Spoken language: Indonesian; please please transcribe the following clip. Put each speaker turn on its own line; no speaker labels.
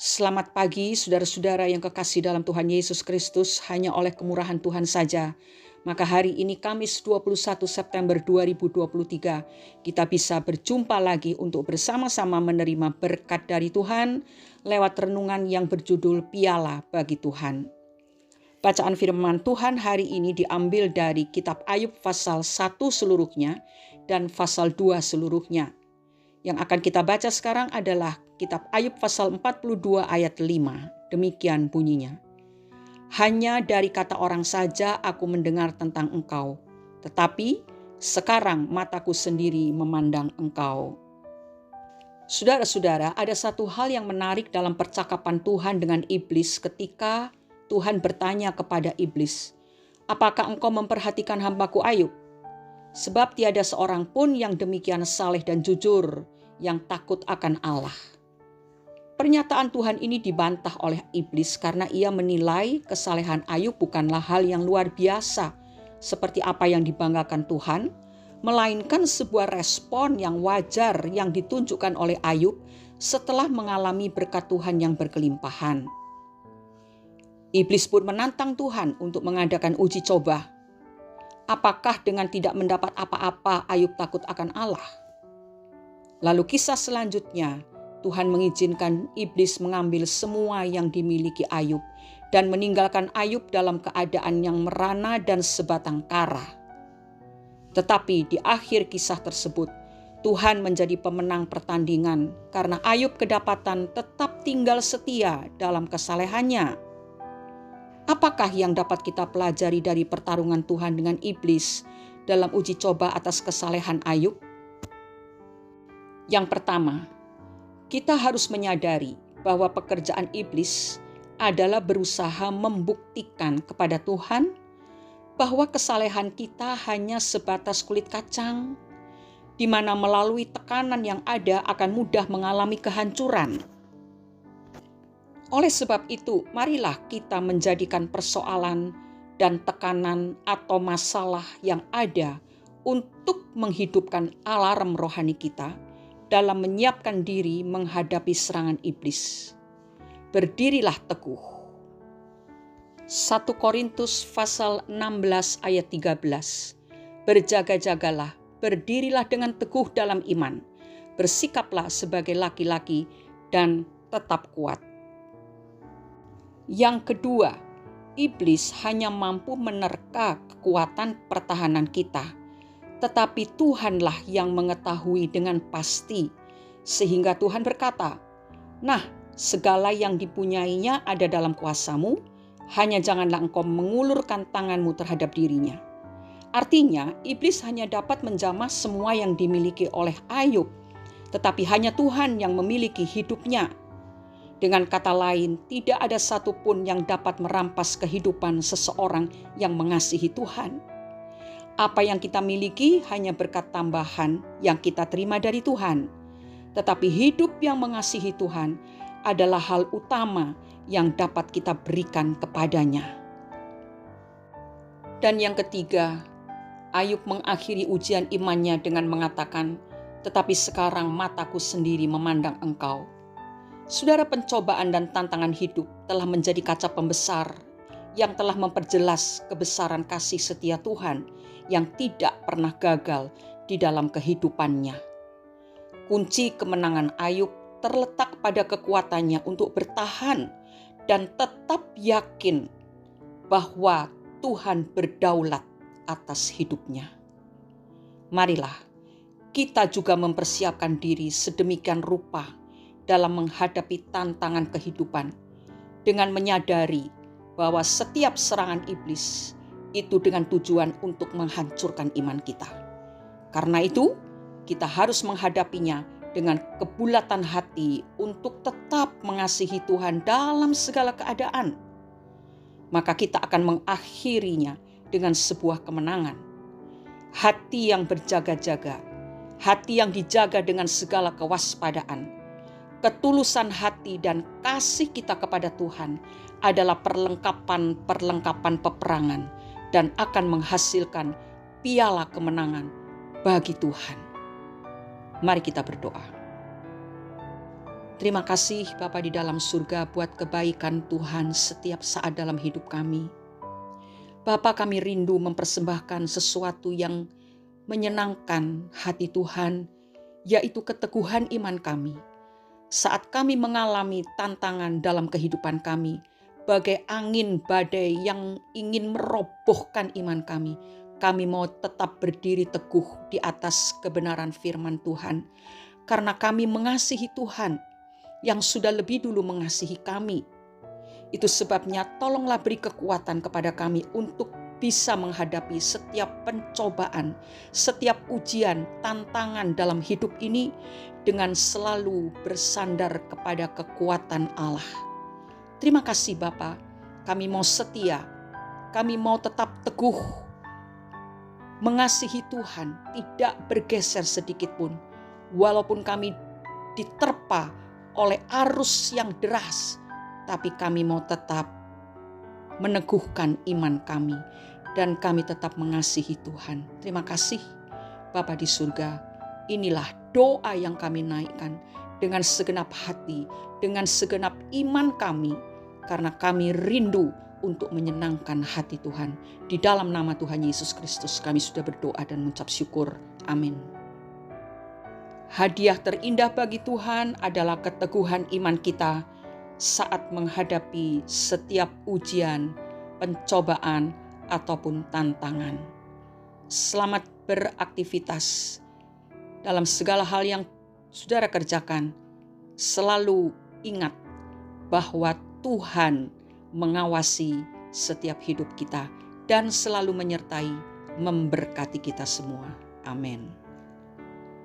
Selamat pagi saudara-saudara yang kekasih dalam Tuhan Yesus Kristus, hanya oleh kemurahan Tuhan saja. Maka hari ini Kamis 21 September 2023 kita bisa berjumpa lagi untuk bersama-sama menerima berkat dari Tuhan lewat renungan yang berjudul Piala bagi Tuhan. Bacaan firman Tuhan hari ini diambil dari kitab Ayub pasal 1 seluruhnya dan pasal 2 seluruhnya. Yang akan kita baca sekarang adalah kitab Ayub pasal 42 ayat 5. Demikian bunyinya. Hanya dari kata orang saja aku mendengar tentang engkau, tetapi sekarang mataku sendiri memandang engkau. Saudara-saudara, ada satu hal yang menarik dalam percakapan Tuhan dengan iblis ketika Tuhan bertanya kepada iblis, apakah engkau memperhatikan hambaku Ayub? Sebab tiada seorang pun yang demikian saleh dan jujur, yang takut akan Allah. Pernyataan Tuhan ini dibantah oleh iblis karena ia menilai kesalehan Ayub bukanlah hal yang luar biasa seperti apa yang dibanggakan Tuhan, melainkan sebuah respon yang wajar yang ditunjukkan oleh Ayub setelah mengalami berkat Tuhan yang berkelimpahan. Iblis pun menantang Tuhan untuk mengadakan uji coba. Apakah dengan tidak mendapat apa-apa Ayub takut akan Allah? Lalu kisah selanjutnya, Tuhan mengizinkan iblis mengambil semua yang dimiliki Ayub dan meninggalkan Ayub dalam keadaan yang merana dan sebatang kara. Tetapi di akhir kisah tersebut, Tuhan menjadi pemenang pertandingan karena Ayub kedapatan tetap tinggal setia dalam kesalehannya. Apakah yang dapat kita pelajari dari pertarungan Tuhan dengan iblis dalam uji coba atas kesalehan Ayub? Yang pertama, kita harus menyadari bahwa pekerjaan iblis adalah berusaha membuktikan kepada Tuhan bahwa kesalehan kita hanya sebatas kulit kacang, di mana melalui tekanan yang ada akan mudah mengalami kehancuran. Oleh sebab itu, marilah kita menjadikan persoalan dan tekanan atau masalah yang ada untuk menghidupkan alarm rohani kita dalam menyiapkan diri menghadapi serangan iblis. Berdirilah teguh. 1 Korintus pasal 16 ayat 13. Berjaga-jagalah, berdirilah dengan teguh dalam iman, bersikaplah sebagai laki-laki dan tetap kuat. Yang kedua, iblis hanya mampu menerka kekuatan pertahanan kita, tetapi Tuhanlah yang mengetahui dengan pasti, sehingga Tuhan berkata, "Nah, segala yang dipunyainya ada dalam kuasamu, hanya janganlah engkau mengulurkan tanganmu terhadap dirinya." Artinya, iblis hanya dapat menjamah semua yang dimiliki oleh Ayub, tetapi hanya Tuhan yang memiliki hidupnya. Dengan kata lain, tidak ada satupun yang dapat merampas kehidupan seseorang yang mengasihi Tuhan. Apa yang kita miliki hanya berkat tambahan yang kita terima dari Tuhan. Tetapi hidup yang mengasihi Tuhan adalah hal utama yang dapat kita berikan kepadanya. Dan yang ketiga, Ayub mengakhiri ujian imannya dengan mengatakan, "Tetapi sekarang mataku sendiri memandang engkau." Saudara, pencobaan dan tantangan hidup telah menjadi kaca pembesar yang telah memperjelas kebesaran kasih setia Tuhan yang tidak pernah gagal di dalam kehidupannya. Kunci kemenangan Ayub terletak pada kekuatannya untuk bertahan dan tetap yakin bahwa Tuhan berdaulat atas hidupnya. Marilah kita juga mempersiapkan diri sedemikian rupa dalam menghadapi tantangan kehidupan dengan menyadari bahwa setiap serangan iblis itu dengan tujuan untuk menghancurkan iman kita. Karena itu, kita harus menghadapinya dengan kebulatan hati untuk tetap mengasihi Tuhan dalam segala keadaan. Maka kita akan mengakhirinya dengan sebuah kemenangan. Hati yang berjaga-jaga, hati yang dijaga dengan segala kewaspadaan, ketulusan hati dan kasih kita kepada Tuhan adalah perlengkapan peperangan dan akan menghasilkan piala kemenangan bagi Tuhan. Mari kita berdoa. Terima kasih Bapa di dalam surga buat kebaikan Tuhan setiap saat dalam hidup kami. Bapa, kami rindu mempersembahkan sesuatu yang menyenangkan hati Tuhan, yaitu keteguhan iman kami. Saat kami mengalami tantangan dalam kehidupan kami, bagai angin badai yang ingin merobohkan iman kami mau tetap berdiri teguh di atas kebenaran firman Tuhan. Karena kami mengasihi Tuhan yang sudah lebih dulu mengasihi kami. Itu sebabnya tolonglah beri kekuatan kepada kami untuk bisa menghadapi setiap pencobaan, setiap ujian, tantangan dalam hidup ini dengan selalu bersandar kepada kekuatan Allah. Terima kasih Bapa, kami mau setia, kami mau tetap teguh mengasihi Tuhan, tidak bergeser sedikit pun, walaupun kami diterpa oleh arus yang deras, tapi kami mau tetap meneguhkan iman kami dan kami tetap mengasihi Tuhan. Terima kasih Bapa di surga. Inilah doa yang kami naikkan dengan segenap hati, dengan segenap iman kami, karena kami rindu untuk menyenangkan hati Tuhan. Di dalam nama Tuhan Yesus Kristus kami sudah berdoa dan mengucap syukur. Amin. Hadiah terindah bagi Tuhan adalah keteguhan iman kita saat menghadapi setiap ujian, pencobaan, ataupun tantangan. Selamat beraktivitas dalam segala hal yang saudara kerjakan. Selalu ingat bahwa Tuhan mengawasi setiap hidup kita dan selalu menyertai, memberkati kita semua. Amin.